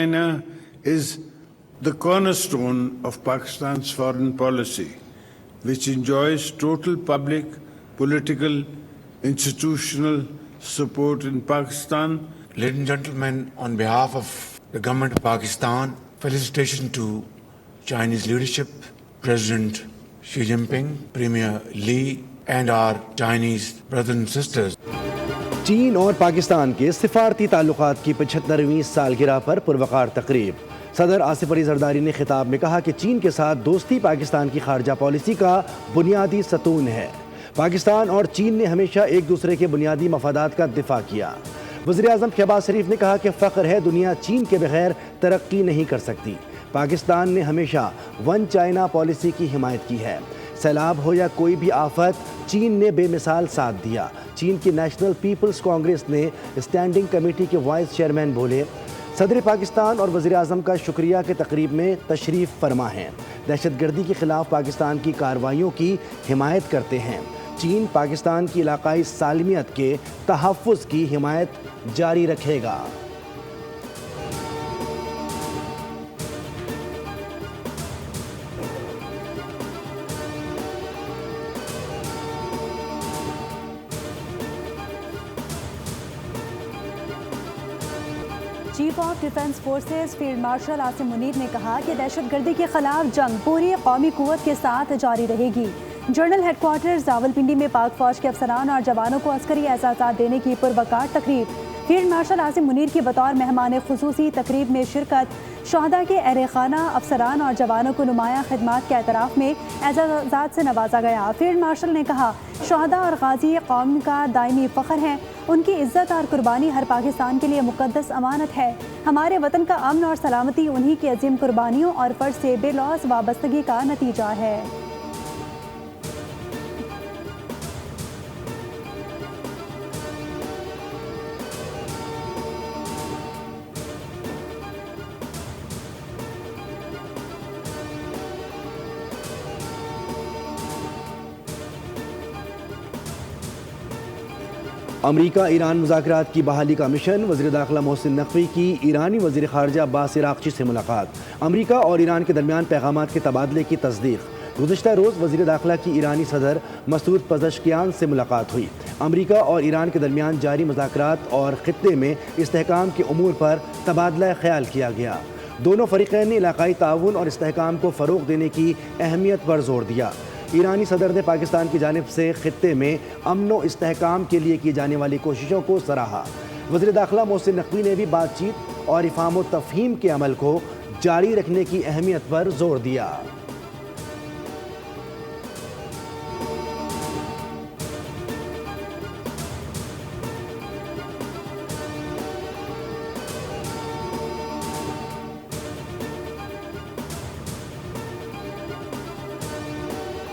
China is the cornerstone of Pakistan's foreign policy, which enjoys total public, political, institutional support in Pakistan. Ladies and gentlemen, on behalf of the government of Pakistan, felicitation to Chinese leadership, President Xi Jinping, Premier Li, and our Chinese brothers and sisters. चीन और पाकिस्तान के सिफारती ताल्लुकात की 75वीं सालगिरह पर पुरवकार तकरीब। सदर आसिफ अली जरदारी ने खिताब में कहा कि चीन के साथ दोस्ती पाकिस्तान की खारजा पॉलिसी का बुनियादी सतून है। पाकिस्तान और चीन ने हमेशा एक दूसरे के बुनियादी मफादात का दिफा किया। वज़ीर-ए-आज़म शहबाज शरीफ ने कहा कि फ़ख्र है, दुनिया चीन के बगैर तरक्की नहीं कर सकती। पाकिस्तान ने हमेशा वन चाइना पॉलिसी की हिमायत की है। सैलाब हो या कोई भी आफत, चीन ने बेमिसाल साथ दिया। चीन की नेशनल पीपल्स कांग्रेस ने स्टैंडिंग कमेटी के वाइस चेयरमैन बोले, सदर पाकिस्तान और वज़ीर-ए-आज़म का शुक्रिया के तकरीब में तशरीफ़ फरमा हैं। दहशतगर्दी के ख़िलाफ़ पाकिस्तान की कार्रवाइयों की हिमायत करते हैं। चीन पाकिस्तान की इलाकाई सालमियत के तहफ़्फ़ुज़ की हिमायत जारी रखेगा। Chief of defence forces field marshal Asim Munir ने कहा कि दहशतगर्दी के खिलाफ जंग पूरी कौमी कुव्वत के साथ जारी रहेगी। जनरल हेडक्वार्टर्स रावलपिंडी में पाक फौज के अफसरान और जवानों को अस्करी एहसास देने की पुरवकार तकरीब। फील्ड मार्शल आसिम मुनीर की बतौर मेहमान खुसूसी तकरीब में शिरकत। शहदा के अहले खाना, अफसरान और जवानों को नुमाया खिदमात के एतराफ़ में एजाज़ात से नवाजा गया। फील्ड मार्शल ने कहा, शहदा और गाजी कौम का दायमी फ़ख्र हैं। उनकी इज़्ज़त और कुर्बानी हर पाकिस्तान के लिए मुक़द्दस अमानत है। हमारे वतन का अमन और सलामती उन्हीं की अजीम कुर्बानियों और फ़र्ज से बेलौस वाबस्तगी का नतीजा है। अमरीका ईरान मुज़ाकरात की बहाली का मिशन। वज़ीर दाखिला मोहसिन नकवी की ईरानी वज़ीर ख़ारजा अब्बास इराक़ची से मुलाकात। अमरीका और ईरान के दरमियान पैगामात के तबादले की तस्दीक़। गुज़िश्ता रोज़ वज़ीर दाखिला की ईरानी सदर मसूद पज़श्कियान से मुलाकात हुई। अमरीका और ईरान के दरमियान जारी मुज़ाकरात और ख़ित्ते में इस्तेहकाम के उमूर पर तबादला ख्याल किया गया। दोनों फ़रीक़ैन ने इलाक़ाई ताउन और इस्तेहकाम को फ़रोग़ देने की अहमियत पर जोर दिया। ईरानी सदर ने पाकिस्तान की जानिब से खित्ते में अमन व इस्तेहकाम के लिए की जाने वाली कोशिशों को सराहा। वज़ीर दाखिला मोहसिन नकवी ने भी बातचीत और इफ़हाम व तफ़हीम के अमल को जारी रखने की अहमियत पर जोर दिया।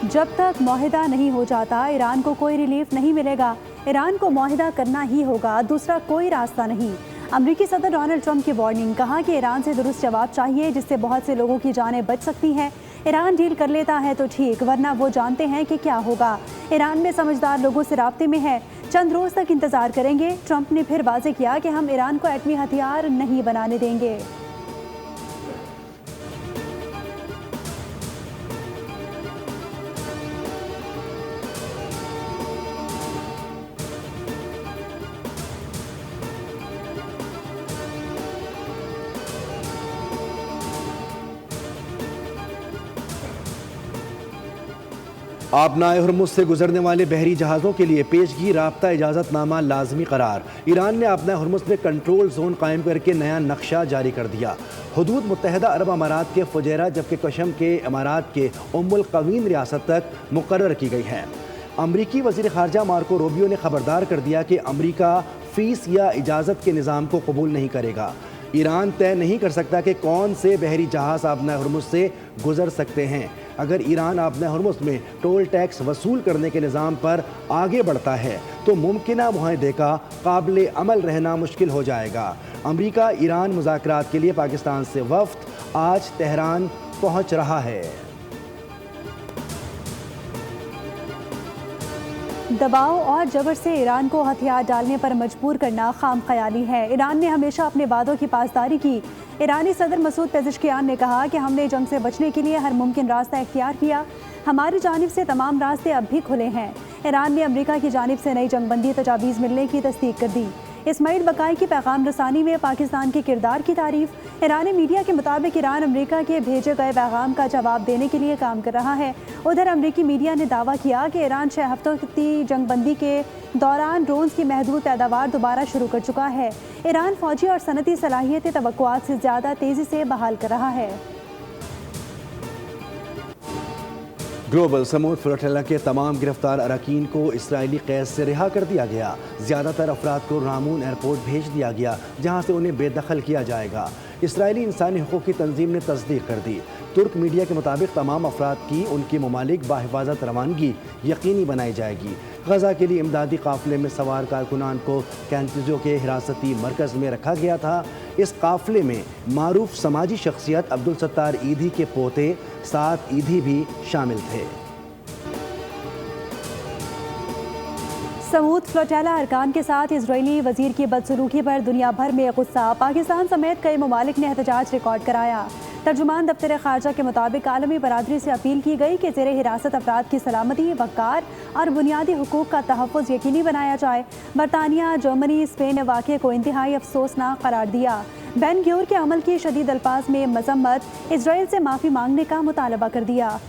जब तक मुआहिदा नहीं हो जाता ईरान को कोई रिलीफ नहीं मिलेगा। ईरान को मुआहिदा करना ही होगा, दूसरा कोई रास्ता नहीं। अमरीकी सदर डोनाल्ड ट्रंप की वार्निंग। कहा कि ईरान से दुरुस्त जवाब चाहिए जिससे बहुत से लोगों की जानें बच सकती हैं। ईरान डील कर लेता है तो ठीक, वरना वो जानते हैं कि क्या होगा। ईरान में समझदार लोगों से राब्ते में है, चंद रोज़ तक इंतज़ार करेंगे। ट्रंप ने फिर वाज़ेह किया कि हम ईरान को एटमी हथियार नहीं बनाने देंगे। आबनाए हुर्मुज़ से गुजरने वाले बहरी जहाज़ों के लिए पेशगी राब्ता इजाज़तनामा लाजमी करार। ईरान ने आबनाए हुर्मुज़ में कंट्रोल जोन कायम करके नया नक्शा जारी कर दिया। हुदूद मुत्तहिदा अरब अमारात के फुजैरा जबकि कशम के अमारात के उम्मुल क़वीन रियासत तक मुकर्रर की गई है। अमरीकी वज़ीर ख़ारजा मार्को रूबियो ने खबरदार कर दिया कि अमरीका फ़ीस या इजाज़त के निज़ाम को कबूल नहीं करेगा। ईरान तय नहीं कर सकता कि कौन से बहरी जहाज़ आबनाए हुर्मुज़ से गुजर सकते हैं। अगर ईरान आबनाए हुर्मुज़ में टोल टैक्स वसूल करने के निज़ाम पर आगे बढ़ता है तो मुमकिना मुआहदे का काबिल अमल रहना मुश्किल हो जाएगा। अमरीका ईरान मुज़ाकरात के लिए पाकिस्तान से वफ़द आज तेहरान पहुँच रहा है। दबाव और जबर से ईरान को हथियार डालने पर मजबूर करना खाम ख्याली है। ईरान ने हमेशा अपने वादों की पासदारी की। ईरानी सदर मसूद पेज़ेश्कियान ने कहा कि हमने जंग से बचने के लिए हर मुमकिन रास्ता इख्तियार किया। हमारी जानिब से तमाम रास्ते अब भी खुले हैं। ईरान ने अमेरिका की जानिब से नई जंगबंदी तजावीज़ मिलने की तस्दीक कर दी। इस्माइल बकाई की पैगाम रसानी में पाकिस्तान के किरदार की तारीफ। ईरानी मीडिया के मुताबिक ईरान अमेरिका के भेजे गए पैगाम का जवाब देने के लिए काम कर रहा है। उधर अमेरिकी मीडिया ने दावा किया कि ईरान 6 हफ्तों की जंगबंदी के दौरान ड्रोन्स की महदूद पैदावार दोबारा शुरू कर चुका है। ईरान फौजी और सनती सलाहियतें तवक्कुआत से ज़्यादा तेज़ी से बहाल कर रहा है। ग्लोबल समूद फ्लोटिला के तमाम गिरफ्तार अरकान को इसराइली कैद से रिहा कर दिया गया। ज़्यादातर अफराद को रामून एयरपोर्ट भेज दिया गया, जहाँ से उन्हें बेदखल किया जाएगा। इसराइली इंसानी हकूक़ की तंजीम ने तस्दीक कर दी। तुर्क मीडिया के मुताबिक तमाम अफराद की उनकी ममालिक बाहिफाजत रवानगी यकीनी बनाई जाएगी। गजा के लिए इमदादी काफ़िले में सवार कारकुनान को कैंटिजो के हिरासती मरकज़ में रखा गया था। इस काफ़िले में मारूफ समाजी शख्सियत अब्दुल सत्तार ईदी के पोते साद ईदी भी शामिल थे। समूद फ्लोटिला अरकान के साथ इजरायली वजीर की बदसलूकी पर दुनिया भर में गुस्सा। पाकिस्तान समेत कई ममालिक ने एहतजाज रिकॉर्ड कराया। तर्जुमान दफ्तर खारजा के मुताबिक आलमी बरादरी से अपील की गई कि ज़ेरे हिरासत अफराद की सलामती, वक़ार और बुनियादी हुकूक का तहफ़्फ़ुज़ यकीनी बनाया जाए। बरतानिया, जर्मनी, स्पेन ने वाक़े को इंतहाई अफसोसनाक करार दिया। बेन ग्योर के अमल की शदीद अल्फाज में मजम्मत, इसराइल से माफ़ी मांगने का मुतालबा कर दिया।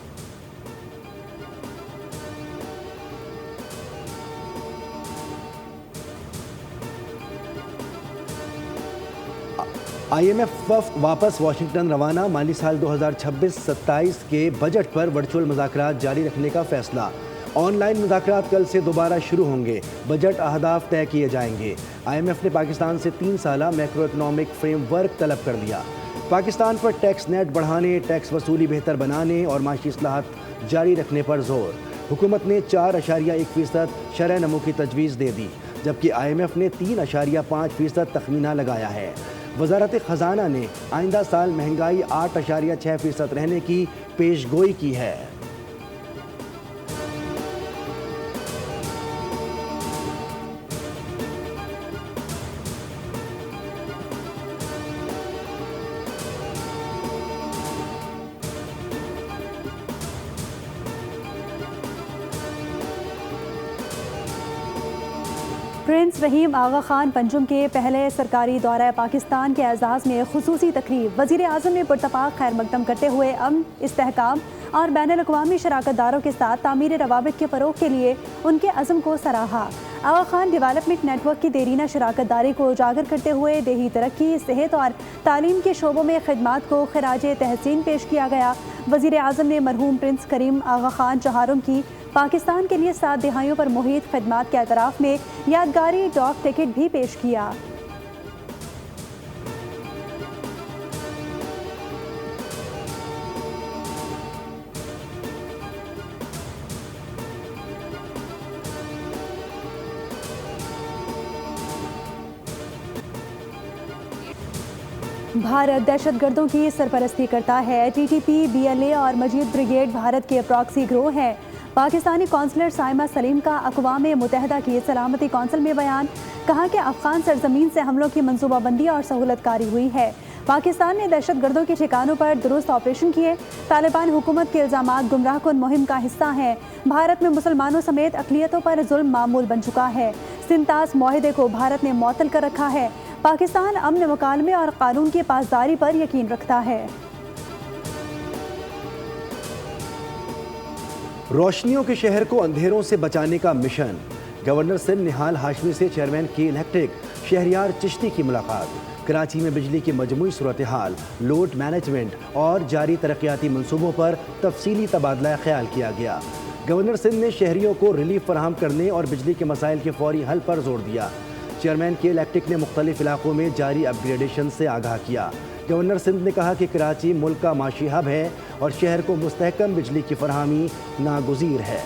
IMF वापस वाशिंगटन रवाना। माली साल 2026-27 के बजट पर वर्चुअल मुज़ाकरात जारी रखने का फैसला। ऑनलाइन मुज़ाकरात कल से दोबारा शुरू होंगे। बजट अहदाफ तय किए जाएंगे। IMF ने पाकिस्तान से 3 साला मैक्रो इकनॉमिक फ्रेमवर्क तलब कर लिया। पाकिस्तान पर टैक्स नेट बढ़ाने, टैक्स वसूली बेहतर बनाने और माशी इस्लाहात जारी रखने पर जोर। हुकूमत ने 4.1% शरह नमो की तजवीज़ दे दी, जबकि IMF ने 3.5% तखमीना लगाया है। वजारत ख़जाना ने आइंदा साल महंगाई 8.6% रहने की पेशगोई की है। प्रिंस रहीम आगा खान पंजुम के पहले सरकारी दौरा पाकिस्तान के एजाज़ में खुसूसी तकरीब। वज़ीर आज़म ने पुरतपाक खैर मकदम करते हुए अमन, इस्तेहकाम और बैनुल-अक़वामी शराकतदारों के साथ तामीर रवाबित के फ़रोग़ के लिए उनके अज़्म को सराहा। आगा खान डेवलपमेंट नेटवर्क की देरीना शराकतदारी को उजागर करते हुए देही तरक्की, सेहत और तालीम के शोबों में खिदमात को खराजे तहसीन पेश किया गया। वज़ीर आज़म ने मरहूम प्रिंस करीम आगा खान चहारुम की पाकिस्तान के लिए 7 दिहाइयों पर मुहित खिदमात के एतराफ़ में यादगारी डॉक टिकट भी पेश किया। भारत दहशतगर्दों की सरपरस्ती करता है। TTP, BLA और मजीद ब्रिगेड भारत के प्रॉक्सी ग्रोह हैं। पाकिस्तानी कौंसलर साइमा सलीम का अक़वाम मुत्तहिदा की सलामती कौंसिल में बयान। कहा कि अफ़गान सरजमीन से हमलों की मनसूबाबंदी और सहूलतकारी हुई है। पाकिस्तान ने दहशतगर्दों के ठिकानों पर दुरुस्त ऑपरेशन किए। तालिबान हुकूमत के इल्ज़ामात गुमराहकुन मुहिम का हिस्सा हैं। भारत में मुसलमानों समेत अक़लियतों पर जुल्म मामूल बन चुका है। सिंतास मुआहदे को भारत ने मुअत्तल कर रखा है। पाकिस्तान अमन, मुकालमे और कानून की पासदारी पर यकीन रखता है। रोशनियों के शहर को अंधेरों से बचाने का मिशन। गवर्नर सिंध निहाल हाशमी से चेयरमैन के इलेक्ट्रिक शहरियार चिश्ती की मुलाकात। कराची में बिजली की मजमूई सूरत हाल, लोड मैनेजमेंट और जारी तरक्याती मनसूबों पर तफसीली तबादला ख्याल किया गया। गवर्नर सिंध ने शहरियों को रिलीफ फराहम करने और बिजली के मसाइल के फौरी हल पर जोर दिया। चेयरमैन के इलेक्ट्रिक ने मुख्तलिफ इलाकों में जारी अपग्रेडेशन से आगाह किया। गवर्नर सिंध ने कहा कि कराची मुल्क का माशी हब है और शहर को मुस्तहकम बिजली की फरहमी नागुज़ीर है।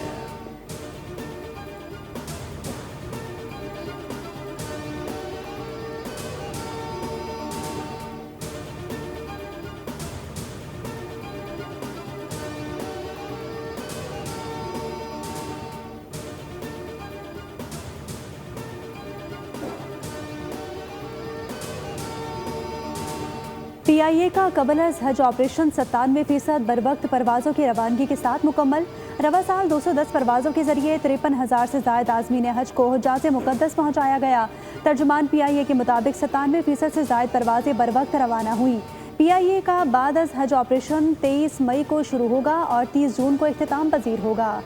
PIA का कबल अज हज ऑपरेशन 97% बर वक्त परवाज़ों की रवानगी के साथ मुकम्मल। रवा साल 210 परवाज़ों के जरिए 53,000 से ज़ायद आज़मीन हज को हुज्जाज मुक़द्दस पहुँचाया गया। तर्जुमान PIA के मुताबिक 97% से ज़ायद परवाज़ें बर वक्त रवाना हुई। PIA का बाद अज हज ऑपरेशन 23 मई को शुरू होगा और 30 जून को इख्तिताम पजीर होगा।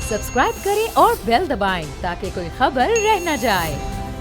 सब्सक्राइब करें और बेल दबाएं ताकि कोई खबर रह न जाए।